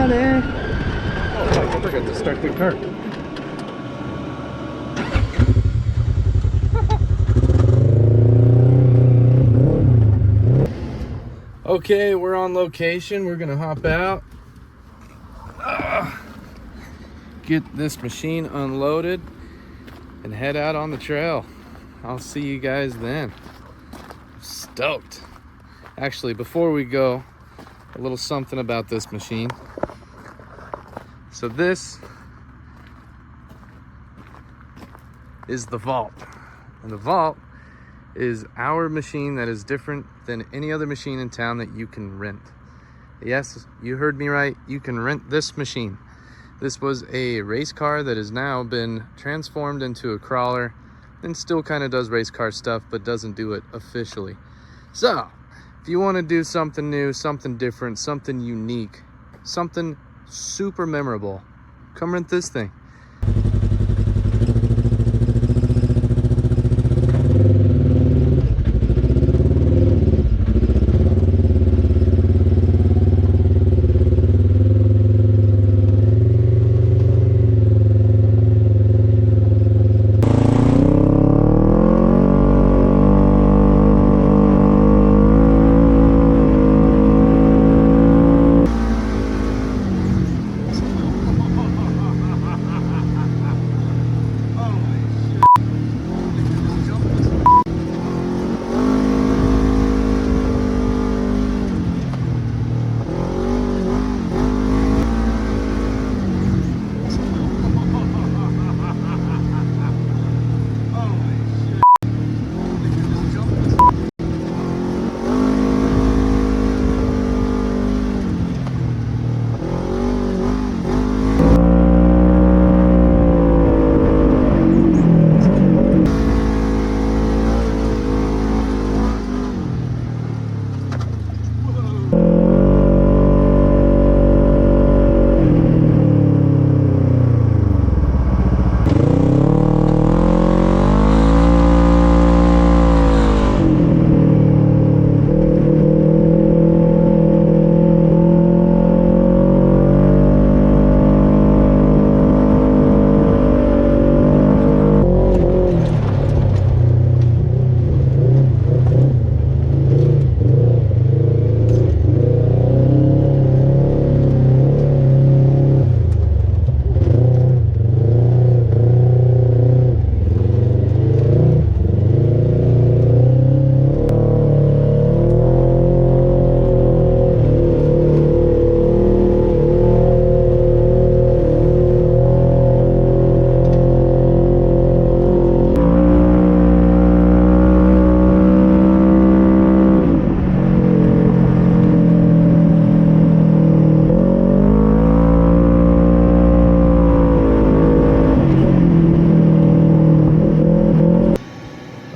Everybody! Oh, I forgot to start the car. Okay, we're on location. We're gonna hop out, get this machine unloaded, and head out on the trail. I'll see you guys then. Stoked. Actually, before we go, a little something about this machine. So this is the Vault, and the Vault is our machine that is different than any other machine in town that you can rent. Yes, you heard me right. You can rent this machine. This was a race car that has now been transformed into a crawler and still kind of does race car stuff, but doesn't do it officially. So if you want to do something new, something different, something unique, something super memorable, come rent this thing.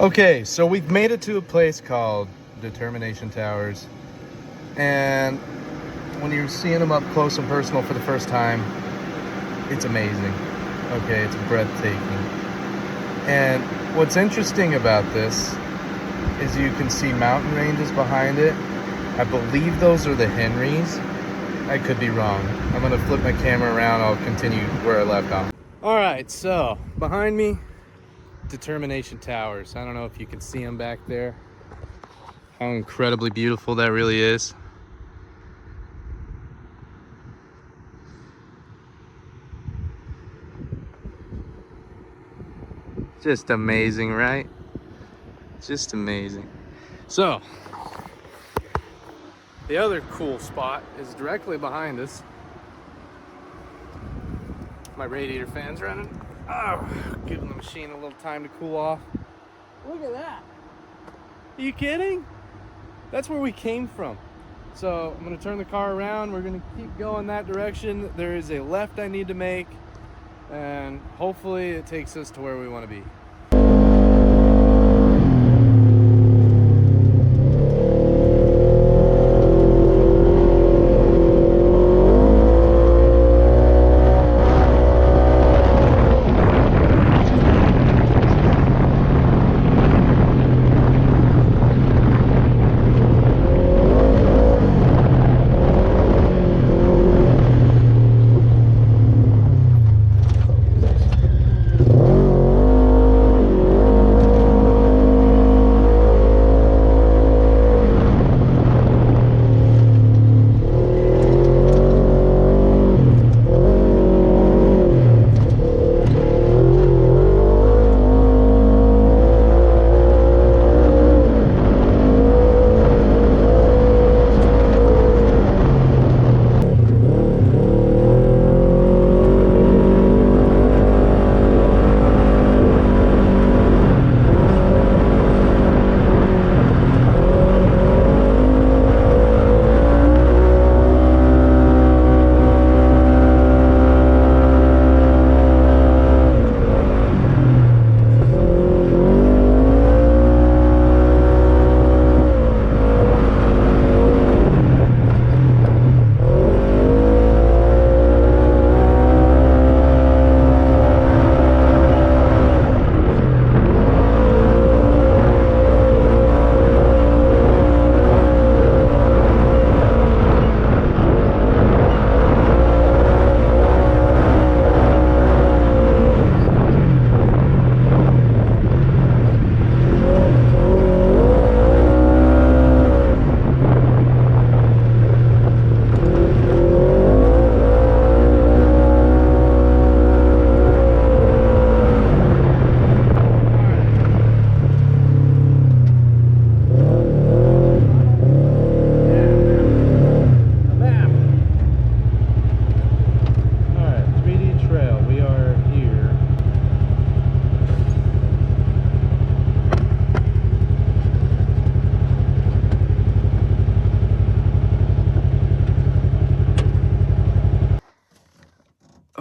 Okay, so we've made it to a place called Determination Towers, and when you're seeing them up close and personal for the first time, it's amazing. Okay, it's breathtaking. And what's interesting about this is you can see mountain ranges behind it. I believe those are the Henrys. I could be wrong. I'm gonna flip my camera around. I'll continue where I left off. All right, so behind me, Determination Towers. I don't know if you can see them back there. How incredibly beautiful that really is. Just amazing, right? Just amazing. So, the other cool spot is directly behind us. My radiator fan's running. Oh, giving the machine a little time to cool off. Look at that. Are you kidding? That's where we came from. So I'm gonna turn the car around. We're gonna keep going that direction. There is a left I need to make, and hopefully it takes us to where we want to be.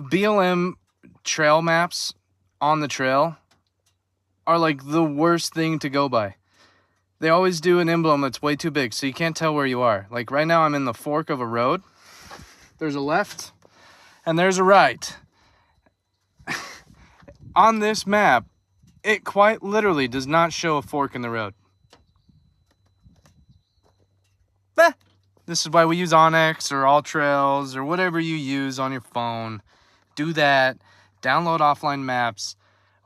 BLM trail maps on the trail are like the worst thing to go by. They always do an emblem that's way too big, so you can't tell where you are. Like right now I'm in the fork of a road. There's a left and there's a right. On this map, it quite literally does not show a fork in the road. Bah! This is why we use Onyx or All Trails or whatever you use on your phone. Do that. Download offline maps.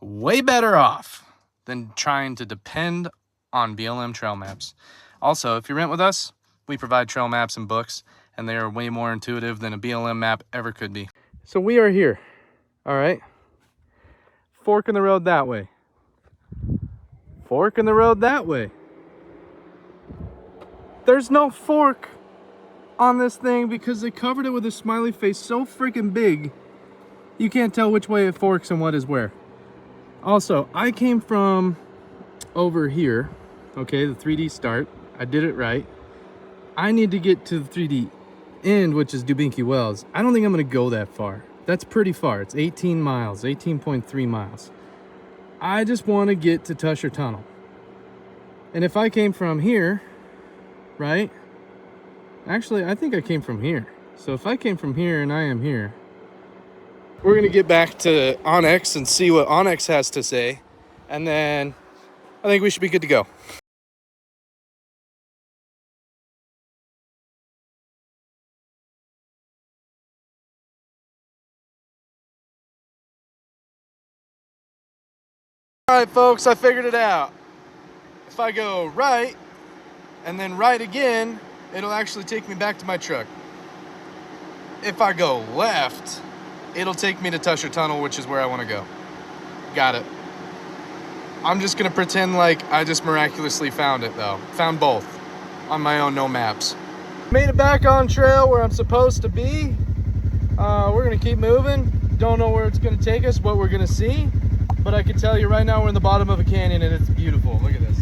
Way better off than trying to depend on BLM trail maps. Also, if you rent with us, we provide trail maps and books, and they are way more intuitive than a BLM map ever could be. So we are here, all right? Fork in the road that way. Fork in the road that way. There's no fork on this thing because they covered it with a smiley face so freaking big, you can't tell which way it forks and what is where. Also, I came from over here, okay, the 3D start. I did it right. I need to get to the 3D end, which is Dubinki Wells. I don't think I'm gonna go that far. That's pretty far. It's 18 miles, 18.3 miles. I just want to get to Tusher Tunnel. And if I came from here, right? Actually, I think I came from here. So if I came from here and I am here, we're going to get back to Onyx and see what Onyx has to say. And then I think we should be good to go. All right, folks, I figured it out. If I go right and then right again, it'll actually take me back to my truck. If I go left, it'll take me to Tusher Tunnel, which is where I want to go. Got it. I'm just going to pretend like I just miraculously found it, though. Found both on my own, no maps. Made it back on trail where I'm supposed to be. We're going to keep moving. Don't know where it's going to take us, what we're going to see. But I can tell you right now we're in the bottom of a canyon and it's beautiful. Look at this.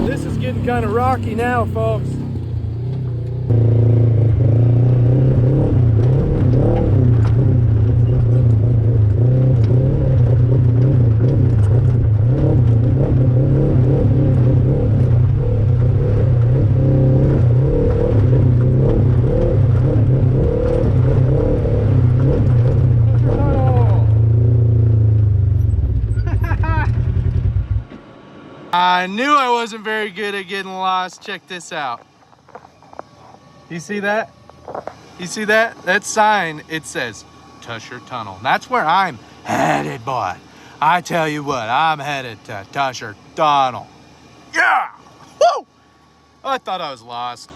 This is getting kind of rocky now, folks. I knew I wasn't very good at getting lost. Check this out. You see that? You see that? That sign, it says Tusher Tunnel. That's where I'm headed, boy. I tell you what, I'm headed to Tusher Tunnel. Yeah! Woo! I thought I was lost.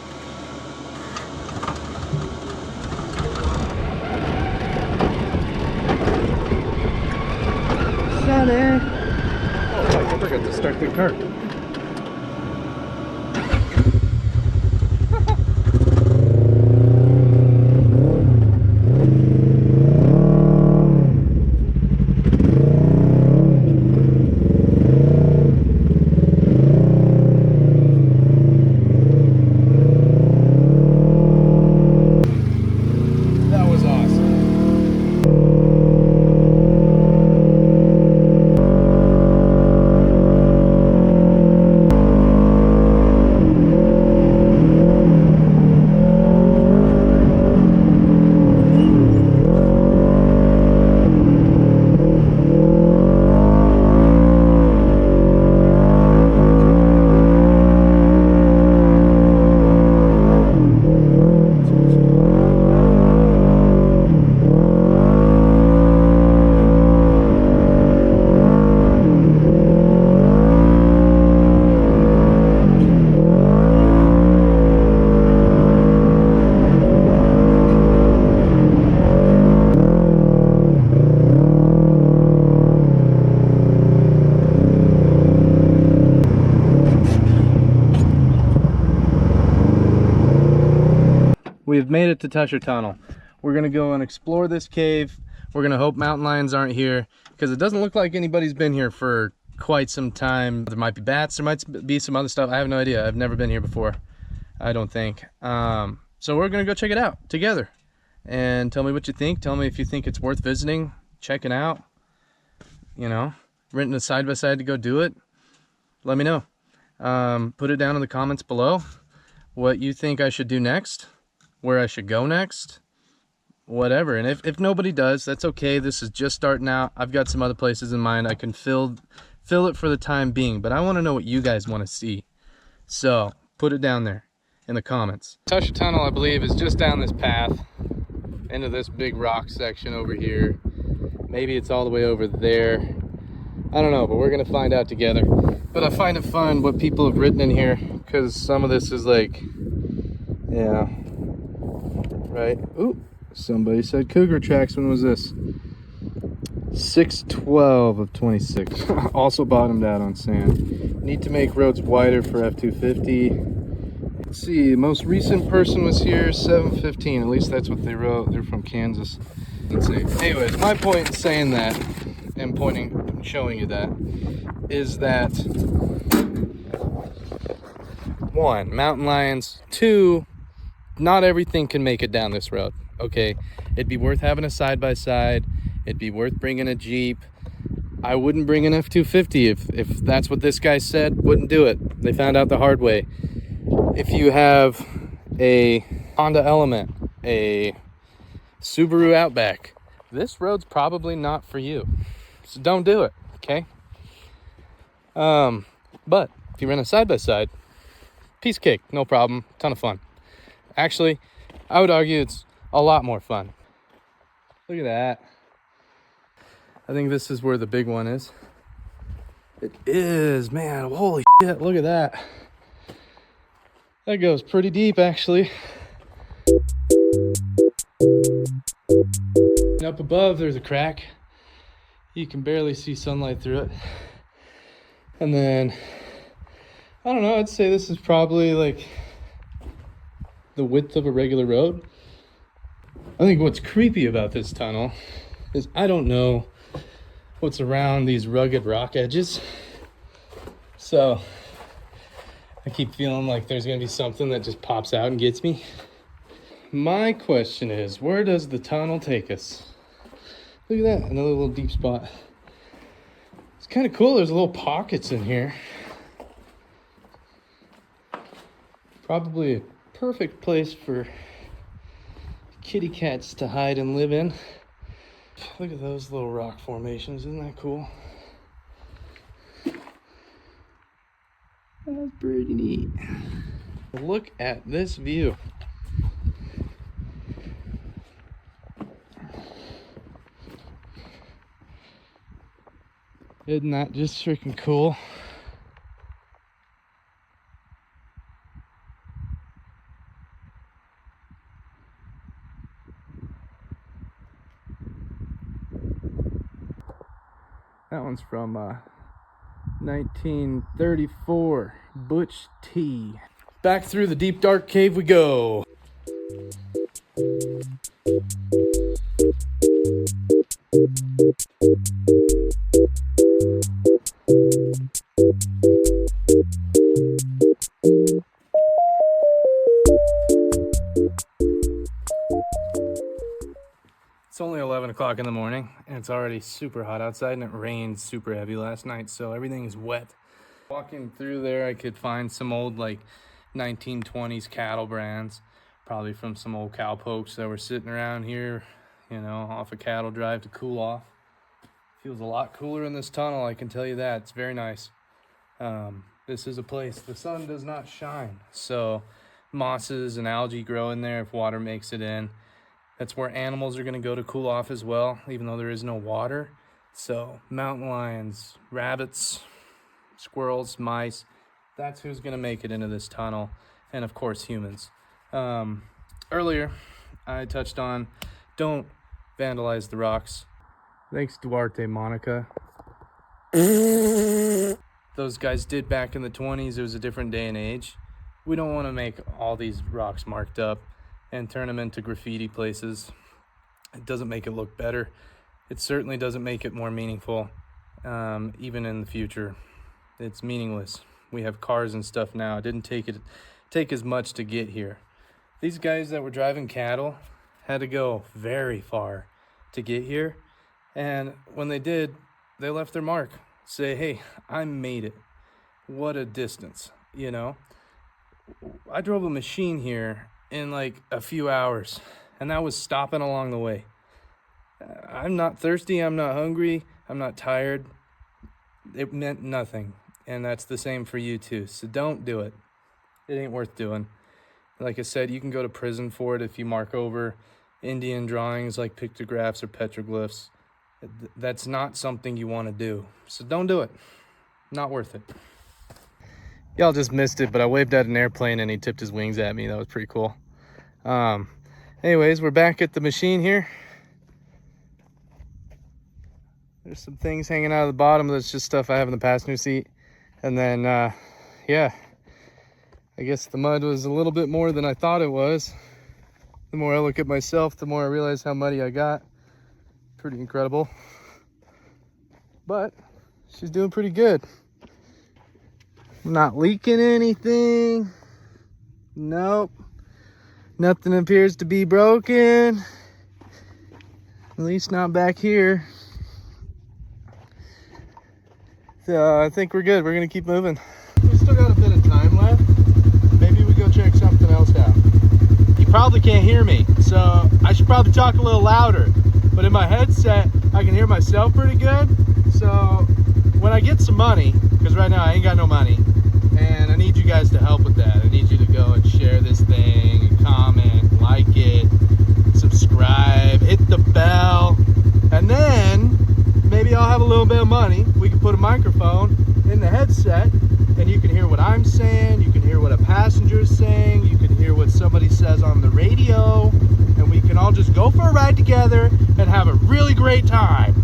Sunny. Oh, I forgot to start the car. We've made it to Tusher Tunnel. We're gonna go and explore this cave. We're gonna hope mountain lions aren't here because it doesn't look like anybody's been here for quite some time. There might be bats, there might be some other stuff. I have no idea. I've never been here before, I don't think. So we're gonna go check it out together, and tell me what you think. Tell me if you think it's worth visiting, checking out, you know, renting a side-by-side to go do it. Let me know. Put it down in the comments below what you think I should do next, where I should go next, whatever. And if nobody does, that's okay. This is just starting out. I've got some other places in mind. I can fill it for the time being, but I want to know what you guys want to see. So put it down there in the comments. Tusher Tunnel, I believe, is just down this path into this big rock section over here. Maybe it's all the way over there. I don't know, but we're gonna find out together. But I find it fun what people have written in here, because some of this is like, yeah, right. Ooh, somebody said cougar tracks. When was this? 6/12 of 26. Also bottomed out on sand. Need to make roads wider for F-250. Let's see, most recent person was here 7/15. At least that's what they wrote. They're from Kansas. Let's see. Anyways, my point in saying that and showing you that is that 1, mountain lions. 2, not everything can make it down this road. Okay, it'd be worth having a side-by-side. It'd be worth bringing a Jeep. I wouldn't bring an F-250 if that's what this guy said. Wouldn't do it. They found out the hard way. If you have a Honda Element, a Subaru Outback, this road's probably not for you. So don't do it, okay? But if you rent a side-by-side, piece of cake, no problem, ton of fun. Actually, I would argue it's a lot more fun. Look at that. I think this is where the big one is. It is, man, holy shit, look at that. That goes pretty deep, actually. And up above, there's a crack. You can barely see sunlight through it. And then, I don't know, I'd say this is probably like the width of a regular road. I think what's creepy about this tunnel is I don't know what's around these rugged rock edges. So I keep feeling like there's gonna be something that just pops out and gets me. My question is, where does the tunnel take us? Look at that, another little deep spot. It's kind of cool, there's little pockets in here. Probably a perfect place for kitty cats to hide and live in. Look at those little rock formations, isn't that cool? That's pretty neat. Look at this view. Isn't that just freaking cool? That one's from 1934, Butch T. Back through the deep dark cave we go. It's only 11 o'clock in the morning and it's already super hot outside, and it rained super heavy last night, so everything is wet. Walking through there, I could find some old like 1920s cattle brands, probably from some old cowpokes that were sitting around here, you know, off a cattle drive to cool off. Feels a lot cooler in this tunnel, I can tell you that. It's very nice. This is a place, the sun does not shine, so mosses and algae grow in there if water makes it in. That's where animals are going to go to cool off as well, even though there is no water. So mountain lions, rabbits, squirrels, mice, that's who's going to make it into this tunnel. And of course, humans. Earlier, I touched on don't vandalize the rocks. Thanks, Duarte Monica. Those guys did back in the 20s. It was a different day and age. We don't want to make all these rocks marked up and turn them into graffiti places. It doesn't make it look better. It certainly doesn't make it more meaningful. even in the future. It's meaningless. We have cars and stuff now. It didn't take as much to get here. These guys that were driving cattle had to go very far to get here. And when they did, they left their mark. Say, hey, I made it. What a distance, you know? I drove a machine here in like a few hours, and that was stopping along the way. I'm not thirsty, I'm not hungry, I'm not tired. It meant nothing. And that's the same for you too. So don't do it. It ain't worth doing. Like I said, you can go to prison for it if you mark over Indian drawings like pictographs or petroglyphs. That's not something you want to do. So don't do it. Not worth it. Y'all just missed it, but I waved at an airplane and he tipped his wings at me. That was pretty cool. Anyways, we're back at the machine here. There's some things hanging out of the bottom. That's just stuff I have in the passenger seat. And then, yeah, I guess the mud was a little bit more than I thought it was. The more I look at myself, the more I realize how muddy I got. Pretty incredible. But she's doing pretty good. I'm not leaking anything. Nope. Nothing appears to be broken. At least not back here. So I think we're good. We're gonna keep moving. We still got a bit of time left. Maybe we go check something else out. You probably can't hear me, so I should probably talk a little louder. But in my headset, I can hear myself pretty good. So when I get some money, because right now I ain't got no money, and I need you guys to help with that. I need you to go and share this thing, and comment, like it, subscribe, hit the bell, and then maybe I'll have a little bit of money. We can put a microphone in the headset and you can hear what I'm saying, you can hear what a passenger is saying, you can hear what somebody says on the radio, and we can all just go for a ride together and have a really great time.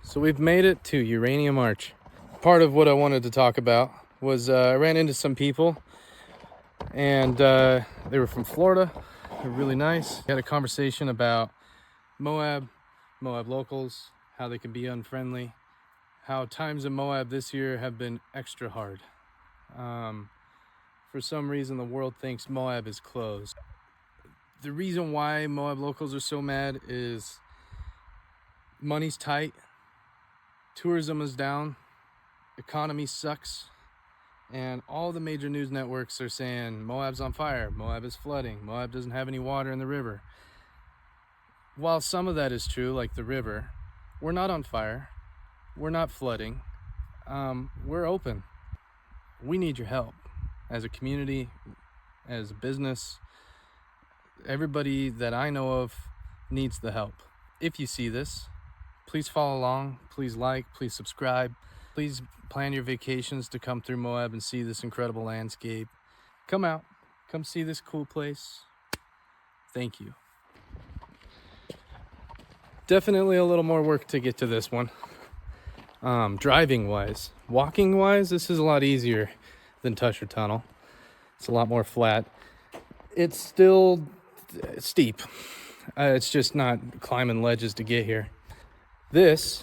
So we've made it to Uranium Arch. Part of what I wanted to talk about was I ran into some people and they were from Florida. They're really nice. We had a conversation about Moab locals, how they can be unfriendly, how times in Moab this year have been extra hard. For some reason, the world thinks Moab is closed. The reason why Moab locals are so mad is money's tight, tourism is down, economy sucks, and all the major news networks are saying Moab's on fire, Moab is flooding, Moab doesn't have any water in the river. While some of that is true, like the river, we're not on fire, we're not flooding, we're open. We need your help as a community, as a business. Everybody that I know of needs the help. If you see this, please follow along, please like, please subscribe. Please plan your vacations to come through Moab and see this incredible landscape. Come out, come see this cool place. Thank you. Definitely a little more work to get to this one. Driving wise. Walking wise, this is a lot easier than Tusher Tunnel. It's a lot more flat. It's still steep. It's just not climbing ledges to get here. This,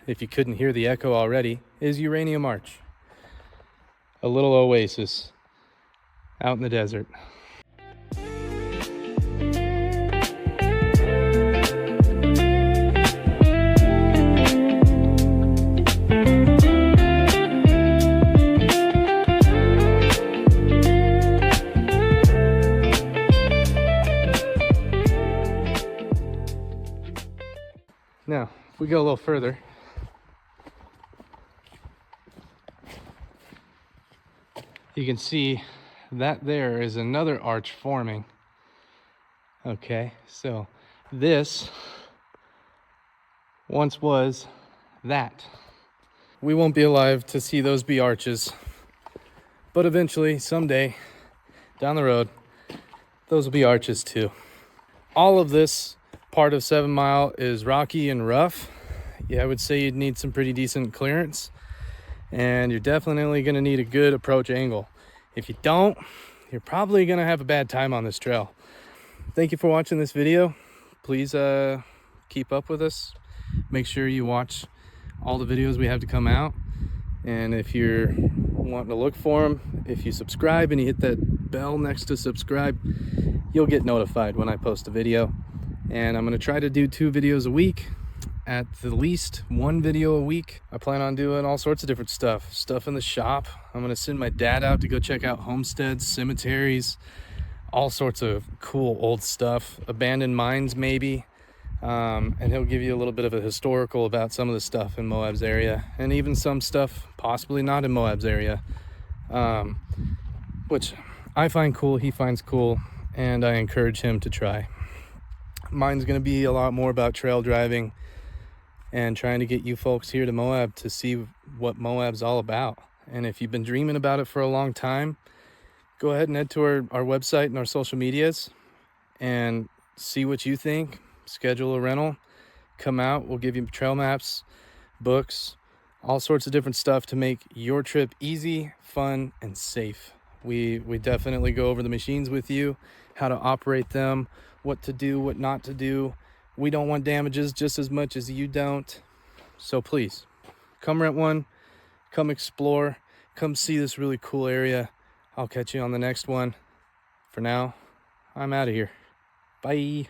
if you couldn't hear the echo already, is Uranium Arch. A little oasis out in the desert. Now, if we go a little further, you can see that there is another arch forming. Okay, so this once was that. We won't be alive to see those be arches, but eventually, someday, down the road, those will be arches too. All of this part of 7 Mile is rocky and rough. Yeah, I would say you'd need some pretty decent clearance, and you're definitely going to need a good approach angle. If you don't, you're probably going to have a bad time on this trail. Thank you for watching this video. Please keep up with us. Make sure you watch all the videos we have to come out, and if you're wanting to look for them, if you subscribe and you hit that bell next to subscribe, you'll get notified when I post a video. And I'm going to try to do 2 videos a week, at the least 1 video a week. I plan on doing all sorts of different stuff in the shop. I'm going to send my dad out to go check out homesteads, cemeteries, all sorts of cool old stuff, abandoned mines maybe, and he'll give you a little bit of a historical about some of the stuff in Moab's area, and even some stuff possibly not in Moab's area, which I find cool, he finds cool, and I encourage him to try. Mine's going to be a lot more about trail driving and trying to get you folks here to Moab to see what Moab's all about. And if you've been dreaming about it for a long time, go ahead and head to our website and our social medias and see what you think. Schedule a rental, come out, we'll give you trail maps, books, all sorts of different stuff to make your trip easy, fun, and safe. We definitely go over the machines with you, how to operate them, what to do, what not to do. We don't want damages just as much as you don't. So please, come rent one, come explore, come see this really cool area. I'll catch you on the next one. For now, I'm out of here. Bye.